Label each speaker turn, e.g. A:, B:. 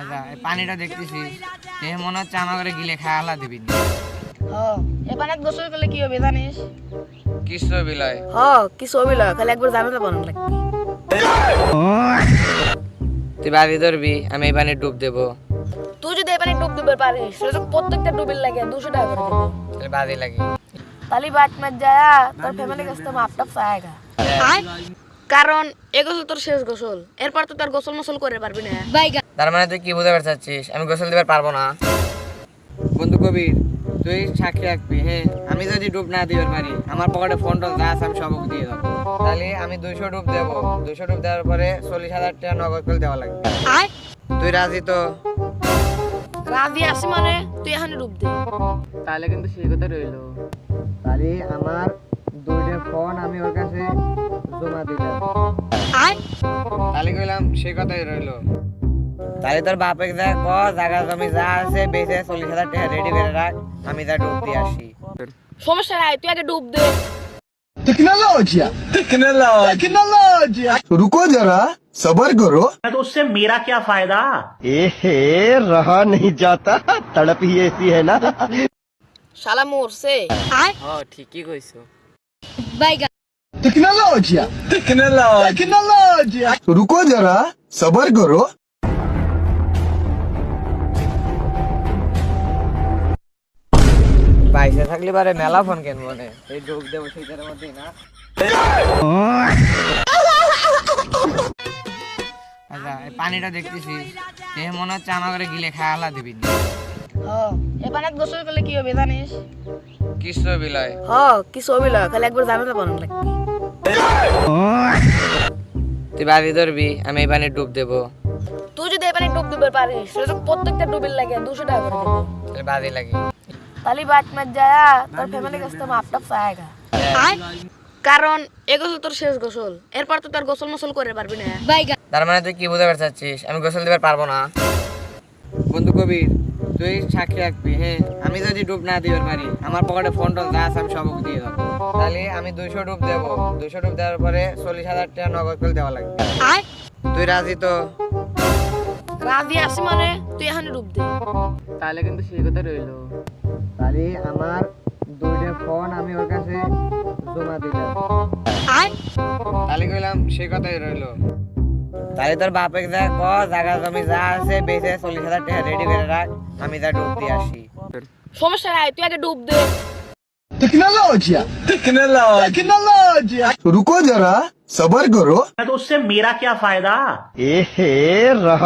A: আচ্ছা এই পানিটা দেখতেছি দেখে মনে হচ্ছে আমার করে গিলে খাওয়ালা দিবি
B: এই পানিতে গোসল করলে কি হবে জানিস?
A: কিছু বিলয়
B: কিছু হবে না, খালি একবার জানাতে পারেন লাগবে।
A: তুই বাড়ি ধরবি, আমি এই পানি ডুব দেবো।
B: তুই যদি এই পানি ডুব দিতে পারিস সেটা প্রত্যেকটা ডুবির লাগে 200 টাকা করে দেবে।
A: তাহলে বাড়ি লাগে
B: তালি বাট মত যায় তোর ফ্যামিলি কাছে মাপ টাপ চায়গা। কারণ এ গোসল তোর শেষ গোসল, এরপর তো তোর গোসল মসল করে পারবি না।
A: তার মানে তুই কি বুঝাতে চাচ্ছিস আমি গোসল দিতে পারবো না? বন্ধু কবির তুই সাক্ষী রাখবি, হ্যাঁ আমি যদি ডুব না দিতে পারি আমার পকেটে ফোন টোন যা আছে আমি সব দিয়ে দেবো। তাহলে আমি 200 ডুব দেবো, 200 ডুব দেওয়ার পরে 40,000 টাকা নগদ করে দেওয়া লাগবে। তুই রাজি তো?
B: রাজি আছি মানে তুই এখন ডুব দে।
A: তাহলে কিন্তু সেই কথা রইলো। তাহলে আমার 2টা ফোন আমি ওর কাছে জমা দিলাম, তাহলে কইলাম সেই কথাই রইলো। তাহলে তোর বাপে যা ক জায়গা জমি যা আছে বেচে 40,000 টাকা রেডি করে রাখ, আমি যা ডুব দিয়ে আসি।
B: সমস্যা নাই, তুই আগে ডুব দে।
C: टेक्नोलॉजिया टेक्नोलॉजिया रुको जरा सबर करो।
D: तो उससे मेरा क्या फायदा?
E: एहे रहा नहीं जाता, तड़प ही ऐसी है ना।
B: শালা মরছে।
A: ঠিকই কইছো।
C: टेक्नोलॉजिया टेक्नोलॉजिया रुको जरा सबर करो।
A: পয়সা থাকলে পারে মেলা ফোন কিনবো না, এই ডুব দেবো সেইটার মধ্যেই না। আচ্ছা এই পানিটা দেখতেছি দেখে মনে হচ্ছে আমার করে গিলে খাওয়ালা দিবি।
B: এই পানিতে গোসল করলে কি হবে জানিস?
A: কিছু বিলয়
B: কিছু হবে না, খালি একবার জানাতে পারেন লাগবে।
A: তুই বাড়ি ধরবি, আমি এই পানি ডুব দেবো।
B: তুই যদি এই পানি ডুব দিতে পারিস সেটা প্রত্যেকটা ডুবির লাগে 200 টাকা করে দেবে।
A: তাহলে বাড়ি লাগে
B: তালি বাট মত যায় তোর ফ্যামিলি কাছে মাপ টাপ চায়গা। কারণ এ গোসল তোর শেষ গোসল, এরপর তো তোর গোসল মসল করে পারবি না।
A: তার মানে তুই কি বুঝাতে চাচ্ছিস আমি গোসল দিতে পারবো না? বন্ধু কবির তুই সাক্ষী রাখবি, হ্যাঁ আমি যদি ডুব না দিতে পারি আমার পকেটে ফোন টোন যা আছে আমি সব দিয়ে দেবো। তাহলে আমি 200 ডুব দেবো, 200 ডুব দেওয়ার পরে 40,000 টাকা নগদ করে দেওয়া লাগবে। তুই রাজি তো?
B: রাজি আছি মানে তুই এখন ডুব দে।
A: তাহলে কিন্তু সেই কথা রইলো। তাহলে আমার 2টা ফোন আমি ওর কাছে জমা দিলাম, তাহলে কইলাম সেই কথাই রইলো। তাহলে তোর বাপে যা ক জায়গা জমি যা আছে বেচে 40,000 টাকা রেডি করে রাখ, আমি যা ডুব দিয়ে আসি।
B: সমস্যা নাই, তুই আগে ডুব দে।
C: टेक्नोलॉजिया टेक्नोलॉजिया रुको जरा सबर करो।
D: तो उससे मेरा क्या फायदा?
E: एहे रहा